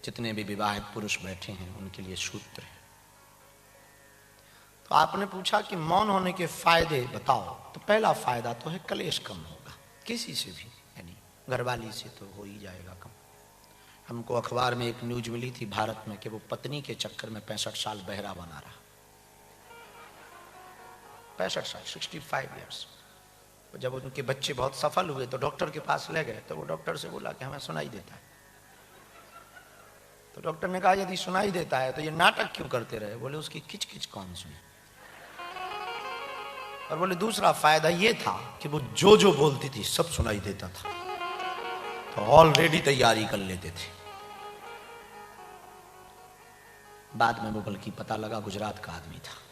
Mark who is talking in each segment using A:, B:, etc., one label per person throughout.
A: जितने भी विवाहित पुरुष बैठे हैं उनके लिए सूत्र है। तो आपने पूछा कि मौन होने के फायदे बताओ, तो पहला फायदा तो है कलेश कम होगा किसी से भी, यानी घरवाली से तो हो ही जाएगा कम। हमको अखबार में एक न्यूज मिली थी भारत में कि वो पत्नी के चक्कर में 65 साल बहरा बना रहा। 65 साल, 65 ईयर्स। जब उनके बच्चे बहुत सफल हुए तो डॉक्टर के पास ले गए, तो वो डॉक्टर से बोला कि हमें सुनाई देता है। तो डॉक्टर ने कहा यदि सुनाई देता है तो ये नाटक क्यों करते रहे? बोले उसकी किचकिच कौन सुनी। और बोले दूसरा फायदा ये था कि वो जो जो बोलती थी सब सुनाई देता था, तो ऑलरेडी तैयारी कर लेते थे। बाद में वो बल्कि पता लगा गुजरात का आदमी था।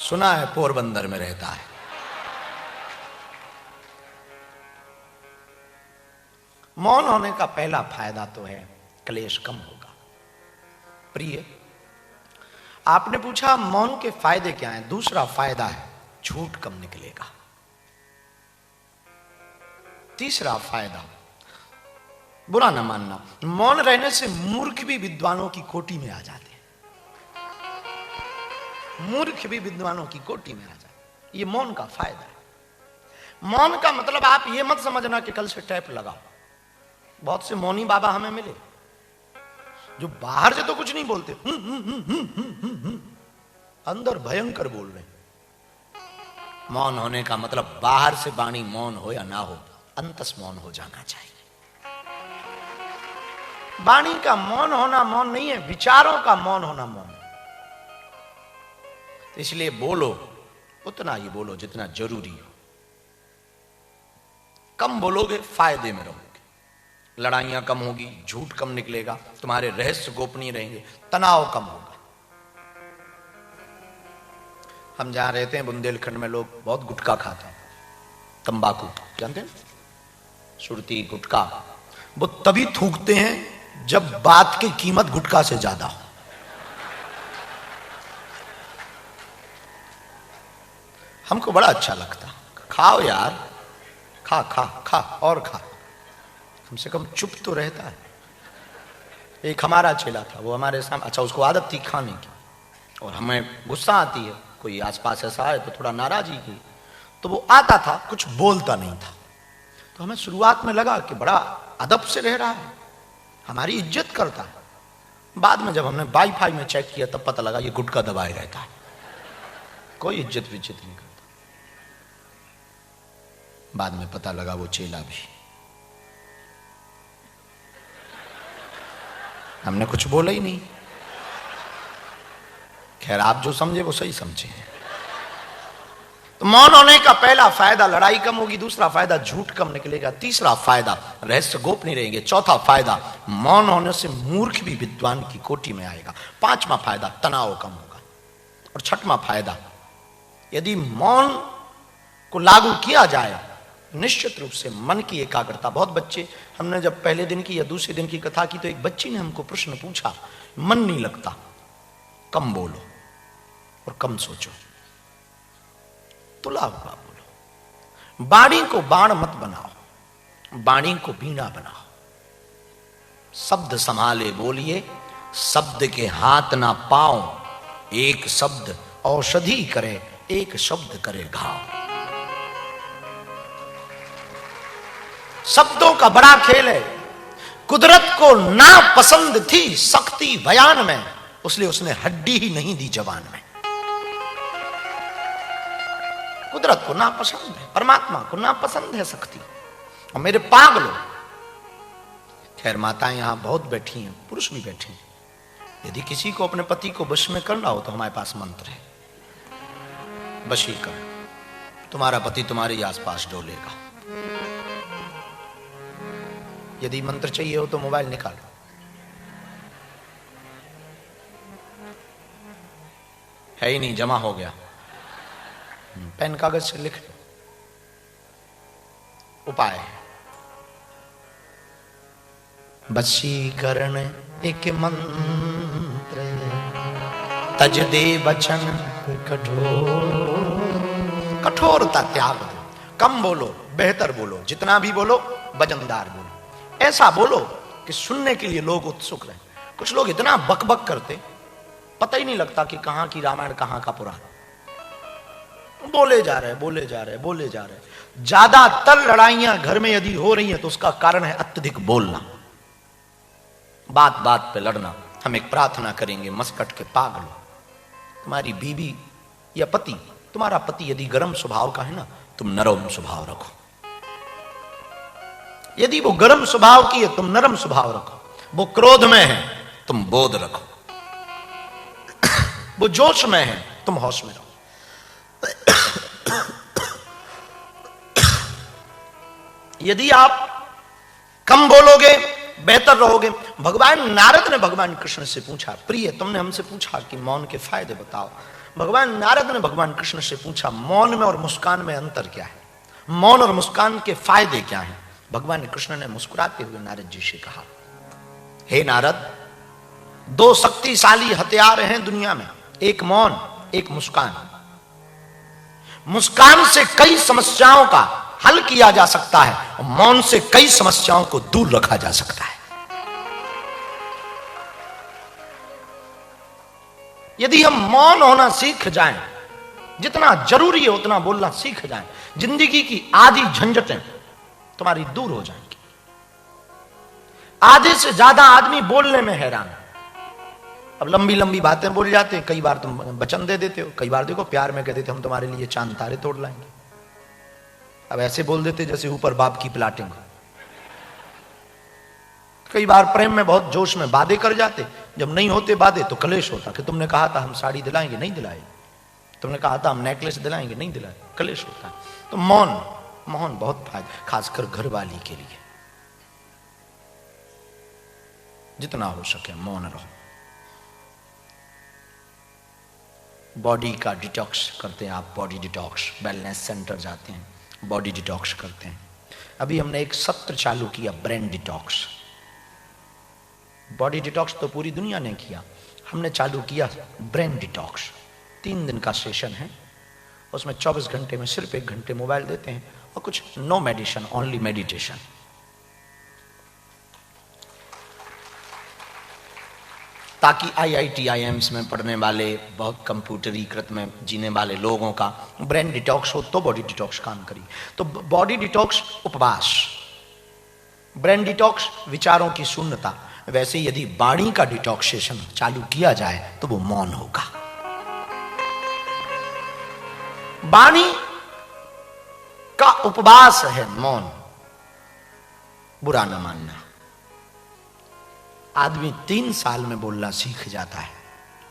A: सुना है पोरबंदर में रहता है। मौन होने का पहला फायदा तो है क्लेश कम होगा। प्रिय, आपने पूछा मौन के फायदे क्या हैं? दूसरा फायदा है झूठ कम निकलेगा। तीसरा फायदा, बुरा न मानना, मौन रहने से मूर्ख भी विद्वानों की कोटि में आ जाते हैं। मूर्ख भी विद्वानों की कोटि में आ जाते, ये मौन का फायदा है। मौन का मतलब आप ये मत समझना कि कल से टैप लगाओ। बहुत से मौनी बाबा हमें मिले जो बाहर से तो कुछ नहीं बोलते, अंदर भयंकर बोल रहे। मौन होने का मतलब बाहर से वाणी मौन हो या ना हो, अंतस मौन हो जाना चाहिए। वाणी का मौन होना मौन नहीं है, विचारों का मौन होना मौन। तो इसलिए बोलो उतना ही बोलो जितना जरूरी हो। कम बोलोगे फायदे में रहोगे, लड़ाइयां कम होगी, झूठ कम निकलेगा, तुम्हारे रहस्य गोपनीय रहेंगे, तनाव कम होगा। हम जहां रहते हैं बुंदेलखंड में लोग बहुत गुटखा खाते हैं, तंबाकू जानते हैं, सुरती गुटखा। वो तभी थूकते हैं जब बात की कीमत गुटखा से ज्यादा हो। हमको बड़ा अच्छा लगता, खाओ यार, खा खा खा और खा, कम से कम चुप तो रहता है। एक हमारा चेला था, वो हमारे सामने, अच्छा उसको आदत थी खाने की, और हमें गुस्सा आती है, कोई आसपास ऐसा है तो थोड़ा नाराजगी की, तो वो आता था, कुछ बोलता नहीं था। तो हमें शुरुआत में लगा कि बड़ा अदब से रह रहा है, हमारी इज्जत करता है। बाद में जब हमने वाईफाई में चेक किया तब पता लगा ये गुटखा दबाए रहता है, कोई इज्जत विज्जत नहीं करता। बाद में पता लगा वो चेला भी। हमने कुछ बोला ही नहीं। खैर आप जो समझे वो सही समझे। तो मौन होने का पहला फायदा लड़ाई कम होगी, दूसरा फायदा झूठ कम निकलेगा, तीसरा फायदा रहस्य गोपनीय रहेंगे, चौथा फायदा मौन होने से मूर्ख भी विद्वान की कोटि में आएगा, पांचवा फायदा तनाव कम होगा, और छठवां फायदा यदि मौन को लागू किया जाए निश्चित रूप से मन की एकाग्रता। बहुत बच्चे, हमने जब पहले दिन की या दूसरे दिन की कथा की तो एक बच्ची ने हमको प्रश्न पूछा, मन नहीं लगता, कम बोलो और कम सोचो, तुला हुआ बोलो, बाणी को बाण मत बनाओ, बाणी को बीणा बनाओ, शब्द संभाले बोलिए, शब्द के हाथ ना पाओ, एक शब्द औषधि करे, एक शब्द करे घाव। शब्दों का बड़ा खेल है। कुदरत को ना पसंद थी शक्ति बयान में, इसलिए उसने हड्डी ही नहीं दी जवान में। कुदरत को ना पसंद है, परमात्मा को ना पसंद है शक्ति। और मेरे पागलों, खैर माताएं यहां बहुत बैठी हैं, पुरुष भी बैठे हैं, यदि किसी को अपने पति को वश में करना हो तो हमारे पास मंत्र है, वशीकरण। तुम्हारा पति तुम्हारे आसपास डोलेगा। यदि मंत्र चाहिए हो तो मोबाइल निकालो, है ही नहीं, जमा हो गया, पेन कागज से लिख लो। उपाय है वशीकरण एक मंत्र, तज दे बचन कठोर, कठोरता त्याग दो, कम बोलो, बेहतर बोलो, जितना भी बोलो वजनदार बोलो, ऐसा बोलो कि सुनने के लिए लोग उत्सुक रहे। कुछ लोग इतना बकबक करते, पता ही नहीं लगता कि कहां की रामायण कहां का पुराण, बोले जा रहे बोले जा रहे बोले जा रहे। ज्यादातर लड़ाइयां घर में यदि हो रही हैं तो उसका कारण है अत्यधिक बोलना, बात बात पे लड़ना। हम एक प्रार्थना करेंगे, मस्कट के पागल, तुम्हारी बीवी या पति, तुम्हारा पति यदि गर्म स्वभाव का है ना, तुम नरम स्वभाव रखो। यदि वो गर्म स्वभाव की है, तुम नरम स्वभाव रखो। वो क्रोध में है, तुम बोध रखो। वो जोश में है, तुम होश में रहो। यदि आप कम बोलोगे, बेहतर रहोगे। भगवान नारद ने भगवान कृष्ण से पूछा, प्रिय तुमने हमसे पूछा कि मौन के फायदे बताओ। भगवान नारद ने भगवान कृष्ण से पूछा, मौन में और मुस्कान में अंतर क्या है, मौन और मुस्कान के फायदे क्या हैं। भगवान कृष्ण ने मुस्कुराते हुए नारद जी से कहा, हे नारद, दो शक्तिशाली हथियार हैं दुनिया में, एक मौन, एक मुस्कान। मुस्कान से कई समस्याओं का हल किया जा सकता है और मौन से कई समस्याओं को दूर रखा जा सकता है। यदि हम मौन होना सीख जाएं, जितना जरूरी है उतना बोलना सीख जाएं, जिंदगी की आधी झंझटें तुम्हारी दूर हो जाएंगी। आधे से ज्यादा आदमी बोलने में हैरान है। अब लंबी लंबी बातें बोल जाते हैं, कई बार तुम वचन दे देते हो, कई बार देखो प्यार में कह देते हम तुम्हारे लिए चांद तारे तोड़ लाएंगे। अब ऐसे बोल देते जैसे ऊपर बाप की प्लाटिंग। कई बार प्रेम में बहुत जोश में वादे कर जाते, जब नहीं होते वादे तो कलेश होता कि तुमने कहा था हम साड़ी दिलाएंगे, नहीं दिलाए, तुमने कहा था हम नेकलेस दिलाएंगे, नहीं दिलाए, कलेश होता है। तो मौन, मौन बहुत फायदा, खासकर घरवाली के लिए। जितना हो सके मौन रहो। बॉडी का डिटॉक्स करते हैं आप, बॉडी डिटॉक्स, वेलनेस सेंटर जाते हैं, बॉडी डिटॉक्स करते हैं। अभी हमने एक सत्र चालू किया, ब्रेन डिटॉक्स। बॉडी डिटॉक्स तो पूरी दुनिया ने किया, हमने चालू किया ब्रेन डिटॉक्स। 3 दिन का सेशन है, उसमें 24 घंटे में सिर्फ 1 घंटे मोबाइल देते हैं और कुछ नो मेडिसिन, ओनली मेडिटेशन। ताकि IIT IIMs में पढ़ने वाले, बहुत कंप्यूटरीकृत में जीने वाले लोगों का ब्रेन डिटॉक्स हो तो बॉडी डिटॉक्स काम करी। तो बॉडी डिटॉक्स उपवास, ब्रेन डिटॉक्स विचारों की शून्यता। वैसे यदि वाणी का डिटॉक्सेशन चालू किया जाए तो वो मौन होगा। वाणी का उपवास है मौन, बुरा न मानना। आदमी 3 साल में बोलना सीख जाता है,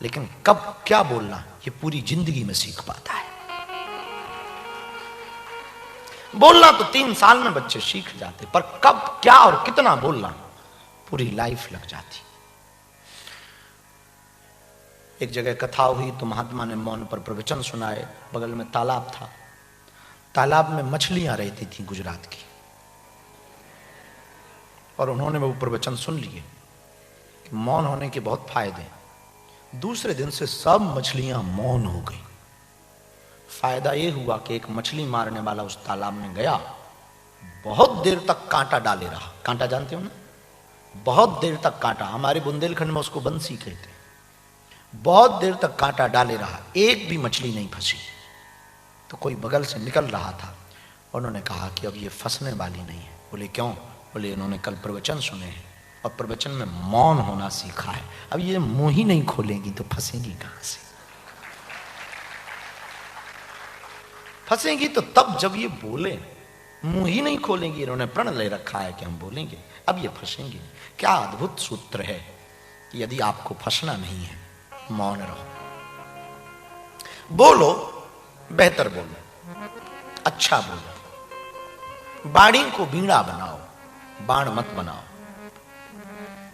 A: लेकिन कब क्या बोलना ये पूरी जिंदगी में सीख पाता है। बोलना तो 3 साल में बच्चे सीख जाते, पर कब क्या और कितना बोलना पूरी लाइफ लग जाती। एक जगह कथा हुई तो महात्मा ने मौन पर प्रवचन सुनाए। बगल में तालाब था, तालाब में मछलियां रहती थी गुजरात की, और उन्होंने वो प्रवचन सुन लिए। मौन होने के बहुत फायदे। दूसरे दिन से सब मछलियां मौन हो गई। फायदा यह हुआ कि एक मछली मारने वाला उस तालाब में गया, बहुत देर तक कांटा डाले रहा। कांटा जानते हो ना, बहुत देर तक कांटा, हमारे बुंदेलखंड में उसको बंसी कहते हैं। बहुत देर तक कांटा डाले रहा, एक भी मछली नहीं फंसी। तो कोई बगल से निकल रहा था, उन्होंने कहा कि अब ये फंसने वाली नहीं है। बोले क्यों? बोले इन्होंने कल प्रवचन सुने हैं और प्रवचन में मौन होना सीखा है, अब ये मुंह ही नहीं खोलेंगी तो फंसेंगी कहां से? फंसेंगी तो तब जब ये बोले, मुंह ही नहीं खोलेंगी। इन्होंने प्रण ले रखा है कि हम बोलेंगे, अब ये फंसेंगे। क्या अद्भुत सूत्र है कि यदि आपको फंसना नहीं है, मौन रहो। बोलो, बेहतर बोलो, अच्छा बोलो। वाणी को बीड़ा बनाओ, बाण मत बनाओ।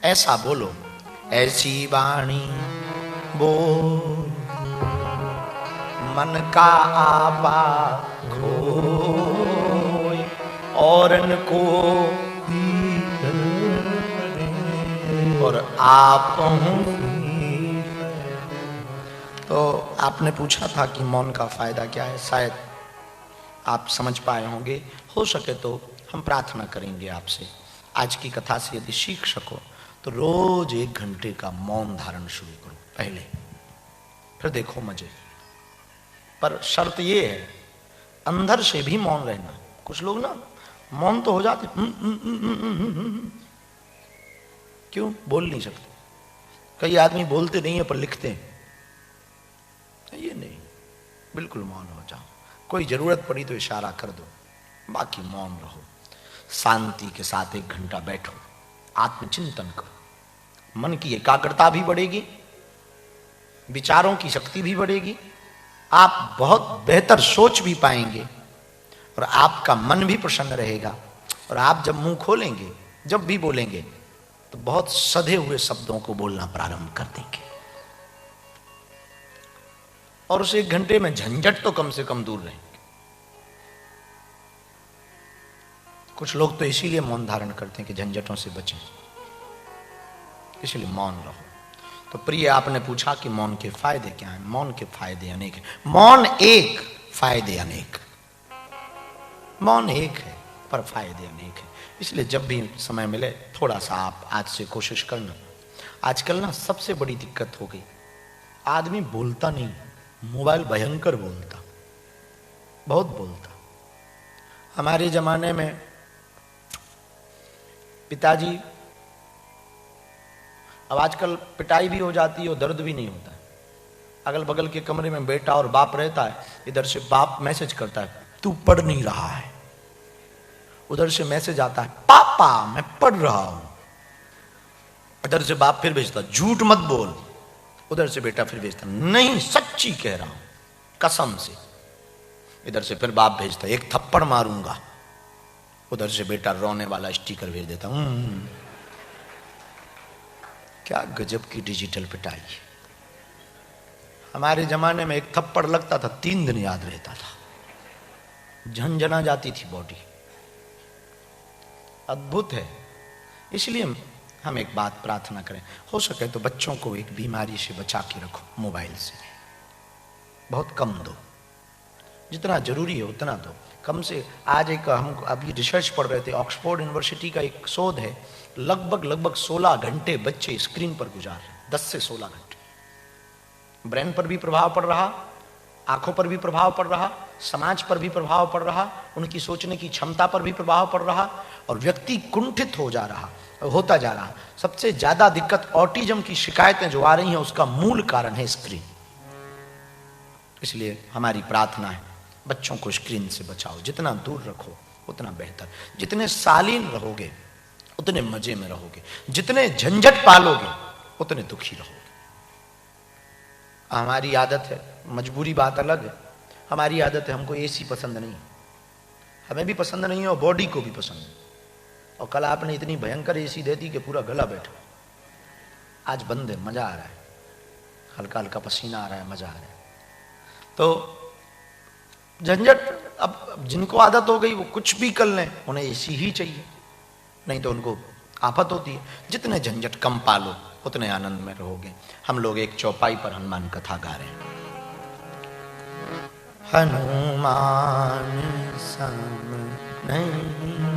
A: ऐसा बोलो, ऐसी वाणी बोल मन का आपा खोए, औरन को और आप हूं। तो आपने पूछा था कि मौन का फायदा क्या है। शायद आप समझ पाए होंगे। हो सके तो हम प्रार्थना करेंगे आपसे, आज की कथा से यदि सीख सको तो रोज 1 घंटे का मौन धारण शुरू करो पहले, फिर देखो मजे। पर शर्त ये है, अंदर से भी मौन रहना। कुछ लोग ना मौन तो हो जाते, क्यों बोल नहीं सकते। कई आदमी बोलते नहीं है पर लिखते हैं। ये नहीं, बिल्कुल मौन हो जाओ। कोई जरूरत पड़ी तो इशारा कर दो, बाकी मौन रहो। शांति के साथ 1 घंटा बैठो, आत्मचिंतन करो। मन की एकाग्रता भी बढ़ेगी, विचारों की शक्ति भी बढ़ेगी, आप बहुत बेहतर सोच भी पाएंगे और आपका मन भी प्रसन्न रहेगा। और आप जब मुंह खोलेंगे, जब भी बोलेंगे, तो बहुत सधे हुए शब्दों को बोलना प्रारंभ कर देंगे। और उस 1 घंटे में झंझट तो कम से कम दूर रहेंगे। कुछ लोग तो इसीलिए मौन धारण करते हैं कि झंझटों से बचें, इसलिए मौन रहो। तो प्रिय, आपने पूछा कि मौन के फायदे क्या हैं। मौन के फायदे अनेक हैं। मौन एक, फायदे अनेक। मौन एक है पर फायदे अनेक है। इसलिए जब भी समय मिले थोड़ा सा आप आज से कोशिश करना। आजकल ना सबसे बड़ी दिक्कत हो गई, आदमी बोलता नहीं, मोबाइल भयंकर बोलता, बहुत बोलता। हमारे जमाने में पिताजी, अब आजकल पिटाई भी हो जाती है और दर्द भी नहीं होता है। अगल बगल के कमरे में बेटा और बाप रहता है, इधर से बाप मैसेज करता है तू पढ़ नहीं रहा है, उधर से मैसेज आता है पापा मैं पढ़ रहा हूं, इधर से बाप फिर भेजता झूठ मत बोल, उधर से बेटा फिर भेजता नहीं सच्ची कह रहा हूं कसम से, इधर से फिर बाप भेजता एक थप्पड़ मारूंगा, उधर से बेटा रोने वाला स्टिकर भेज देता। क्या गजब की डिजिटल पिटाई। हमारे जमाने में एक थप्पड़ लगता था 3 दिन याद रहता था, झंझना जाती थी बॉडी। अद्भुत है। इसलिए हम एक बात प्रार्थना करें, हो सके तो बच्चों को एक बीमारी से बचा के रखो, मोबाइल से बहुत कम दो, जितना जरूरी है उतना दो। कम से आज एक हम अभी रिसर्च पढ़ रहे थे, ऑक्सफोर्ड यूनिवर्सिटी का एक शोध है, लगभग 16 घंटे बच्चे स्क्रीन पर गुजार रहे हैं, 10 से 16 घंटे। ब्रेन पर भी प्रभाव पड़ रहा, आंखों पर भी प्रभाव पड़ रहा, समाज पर भी प्रभाव पड़ रहा, उनकी सोचने की क्षमता पर भी प्रभाव पड़ रहा, और व्यक्ति कुंठित होता जा रहा। सबसे ज्यादा दिक्कत ऑटिज्म की शिकायतें जो आ रही हैं उसका मूल कारण है स्क्रीन। इसलिए हमारी प्रार्थना है बच्चों को स्क्रीन से बचाओ, जितना दूर रखो उतना बेहतर। जितने शालीन रहोगे उतने मजे में रहोगे, जितने झंझट पालोगे उतने दुखी रहोगे। हमारी आदत है, मजबूरी बात अलग है, हमारी आदत है हमको एसी पसंद नहीं, हमें भी पसंद नहीं है और बॉडी को भी पसंद नहीं। और कल आपने इतनी भयंकर एसी दे दी कि पूरा गला बैठा। आज बंद है, मजा आ रहा है, हल्का हल्का पसीना आ रहा है, मजा आ रहा है। तो झंझट, अब जिनको आदत हो गई वो कुछ भी कर लें, उन्हें एसी ही चाहिए, नहीं तो उनको आफत होती है। जितने झंझट कम पालो उतने आनंद में रहोगे। हम लोग एक चौपाई पर हनुमान कथा गा रहे हैं। हनुमान सम नहीं